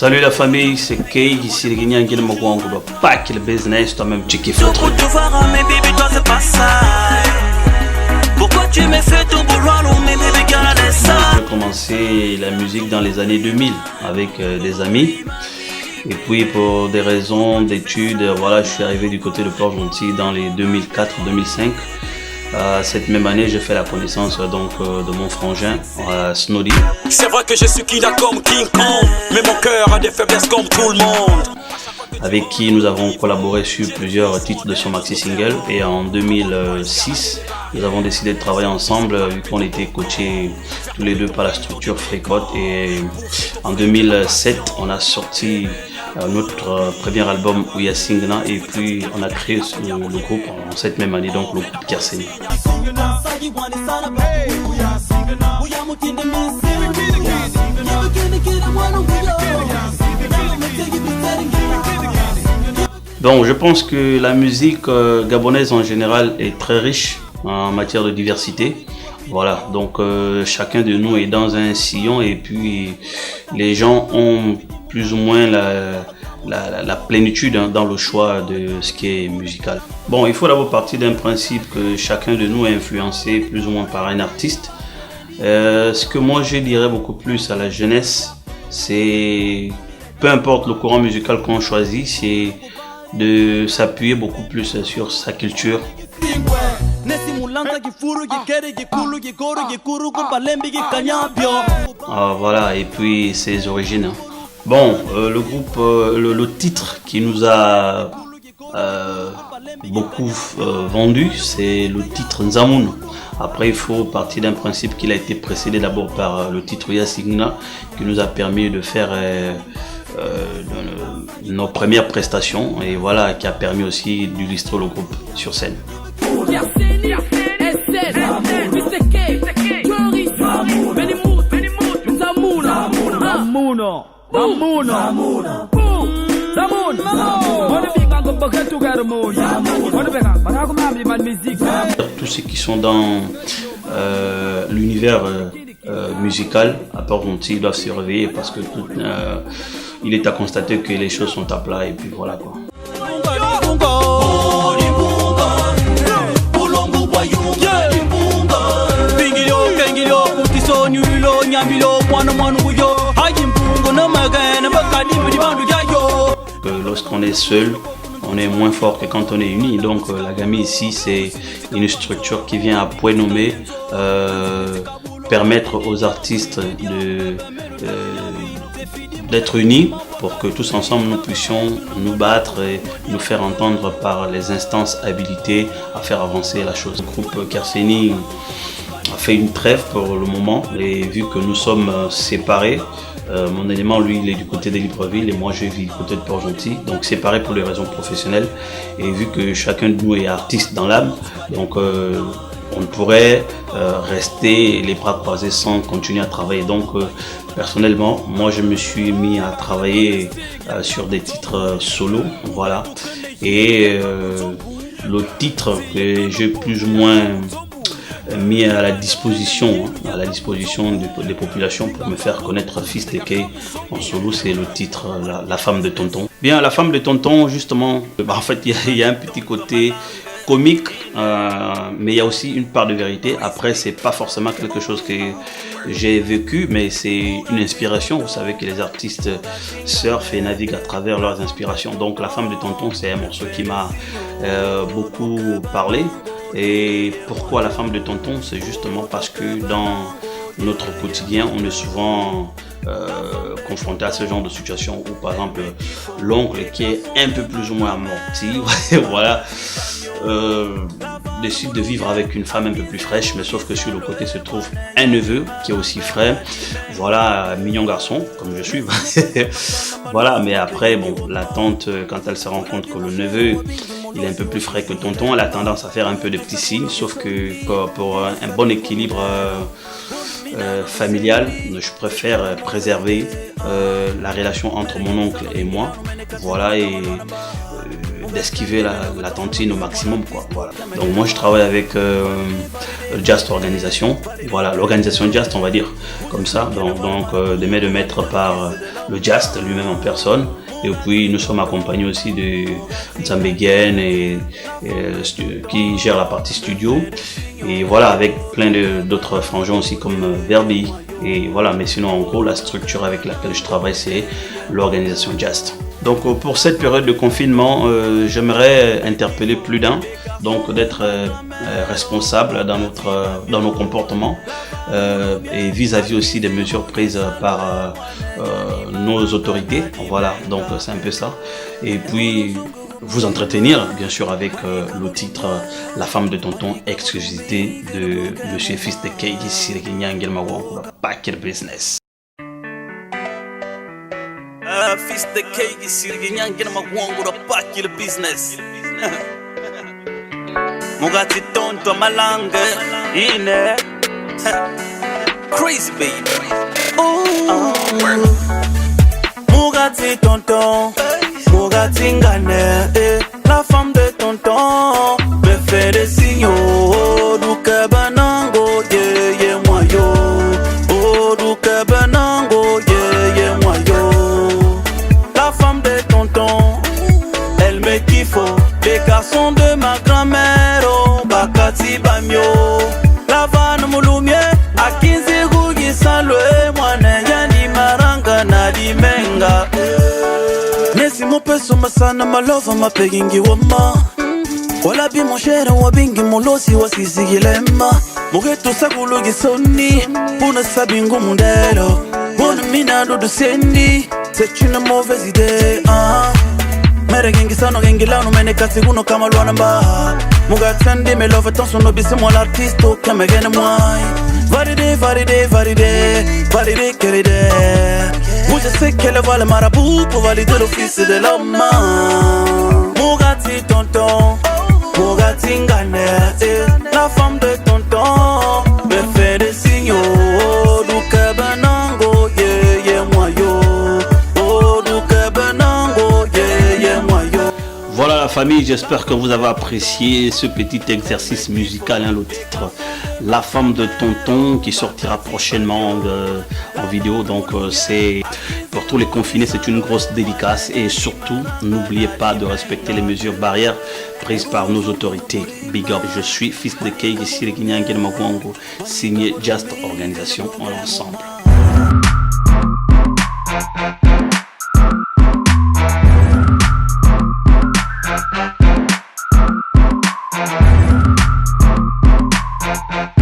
Salut la famille, c'est Kay, ici le Guinéen qui ne me voit pas qu'il business, toi-même tu kiffes le truc. Pourquoi tu me fais ton boulot, mais bébé, garde ça. J'ai commencé la musique dans les années 2000 avec des amis. Et puis pour des raisons d'études, voilà, je suis arrivé du côté de Port-Gentil dans les 2004-2005. Cette même année, j'ai fait la connaissance donc de mon frangin, Snowdy. C'est vrai que je suis killer comme King Kong, mais mon cœur a des faiblesses comme tout le monde. Avec qui nous avons collaboré sur plusieurs titres de son maxi single. Et en 2006, nous avons décidé de travailler ensemble vu qu'on était coachés tous les deux par la structure Freecode. Et en 2007, on a sorti notre premier album Ouya Singna et puis on a créé le groupe en cette même année, donc le groupe Kerseni. Donc je pense que la musique gabonaise en général est très riche en matière de diversité. Voilà, donc chacun de nous est dans un sillon et puis les gens ont plus ou moins la plénitude dans le choix de ce qui est musical. Bon, il faut d'abord partir d'un principe que chacun de nous est influencé plus ou moins par un artiste. Ce que moi je dirais beaucoup plus à la jeunesse, c'est peu importe le courant musical qu'on choisit, c'est de s'appuyer beaucoup plus sur sa culture. Voilà, et puis ses origines. Bon, le groupe, le titre qui nous a beaucoup vendu, c'est le titre Nzamoun. Après, il faut partir d'un principe qu'il a été précédé d'abord par le titre Ouya Singna, qui nous a permis de faire nos premières prestations et voilà, qui a permis aussi d'illustrer le groupe sur scène. Tous ceux qui sont dans l'univers musical à Port-Gentil doivent se réveiller parce que il est à constater que les choses sont à plat et puis voilà quoi. Lorsqu'on est seul, on est moins fort que quand on est uni. Donc la GAMI ici, c'est une structure qui vient à point nommé permettre aux artistes d'être unis pour que tous ensemble nous puissions nous battre et nous faire entendre par les instances habilitées à faire avancer la chose. Le groupe Kerseni a fait une trêve pour le moment et vu que nous sommes séparés, mon élément lui il est du côté de Libreville et moi je vis du côté de Port-Gentil, donc séparés pour des raisons professionnelles et vu que chacun de nous est artiste dans l'âme, donc on ne pourrait rester les bras croisés sans continuer à travailler. Donc personnellement, moi je me suis mis à travailler sur des titres solo, voilà. Et le titre que j'ai plus ou moins mis à la disposition des populations pour me faire connaître Fils de Kay en solo, c'est le titre la femme de tonton. Bien, la femme de tonton, justement, en fait il y a un petit côté comique, mais il y a aussi une part de vérité. Après, c'est pas forcément quelque chose que j'ai vécu, mais c'est une inspiration. Vous savez que les artistes surfent et naviguent à travers leurs inspirations. Donc la femme de tonton, c'est un morceau qui m'a beaucoup parlé. Et pourquoi la femme de tonton? C'est justement parce que dans notre quotidien, on est souvent confronté à ce genre de situation où par exemple l'oncle qui est un peu plus ou moins amorti, voilà, décide de vivre avec une femme un peu plus fraîche, mais sauf que sur le côté se trouve un neveu qui est aussi frais, voilà, mignon garçon comme je suis. Voilà, mais après bon, la tante quand elle se rend compte que le neveu il est un peu plus frais que tonton, elle a tendance à faire un peu de petits signes, sauf que pour un bon équilibre familial, je préfère préserver la relation entre mon oncle et moi, voilà, et d'esquiver la tontine au maximum, quoi. Voilà. Donc moi je travaille avec Just Organisation, voilà, l'organisation Just, on va dire comme ça, donc de main de maître par le Just lui-même en personne. Et puis nous sommes accompagnés aussi de Zambégen qui gère la partie studio. Et voilà, avec plein d'autres frangins aussi comme Verbi. Et voilà, mais sinon en gros la structure avec laquelle je travaille c'est l'organisation Just. Donc pour cette période de confinement, j'aimerais interpeller plus d'un, donc d'être responsable dans nos comportements et vis-à-vis aussi des mesures prises par nos autorités. Voilà, donc c'est un peu ça. Et puis vous entretenir bien sûr avec le titre La femme de tonton, exclusivité de Monsieur Fils de Keigi Sirikinyangelma Wankura Paquet Business. Fils de Keigi Sirikinyangelma Wankura Paquet Business. Mugati tonto malanga ine crazy baby. Mugati tonton, Mugati ngane, la femme de tonton me fait des signaux. Du cabanango, yeah, moi yo. Oh, du cabanango, yeah, moi yo. La femme de tonton, elle me kiffe. Les garçons de ma grand-mère, oh, Bakati Bamio. La vanne moulumie, à 15 rougi salwe, moi n'ayani maranga na di menga. Nesi mo peso masana malova mapegingi wama. Wala bi mon cher wabingi molosi wasizigilema. Mugeto sagulugi soni, puna sabingu mundelo. Bona mina do sendi, c'est une mauvaise idée. Mere gengi sano gengi lano mene kasiguno kama luana mba. Mugatandi me love attention no bisi moi l'artiste au kame gene moi. Validé, validé, validé, validé querida. Moi je sais qu'elle va le marabout pour valider l'office de l'homme. Mugati tonton, Mugati ngane, la femme de tonton me fait des signaux. Du cabanango, yeah, moi yo. Oh, du cabanango, yeah, moi yo. Voilà la famille, j'espère que vous avez apprécié ce petit exercice musical, le titre La femme de tonton qui sortira prochainement en vidéo. Donc c'est pour tous les confinés, c'est une grosse dédicace et surtout n'oubliez pas de respecter les mesures barrières prises par nos autorités. Big up, je suis Fils de Keigi Sirikinyangelma Wankura, signé Just Organisation en ensemble. Thank you.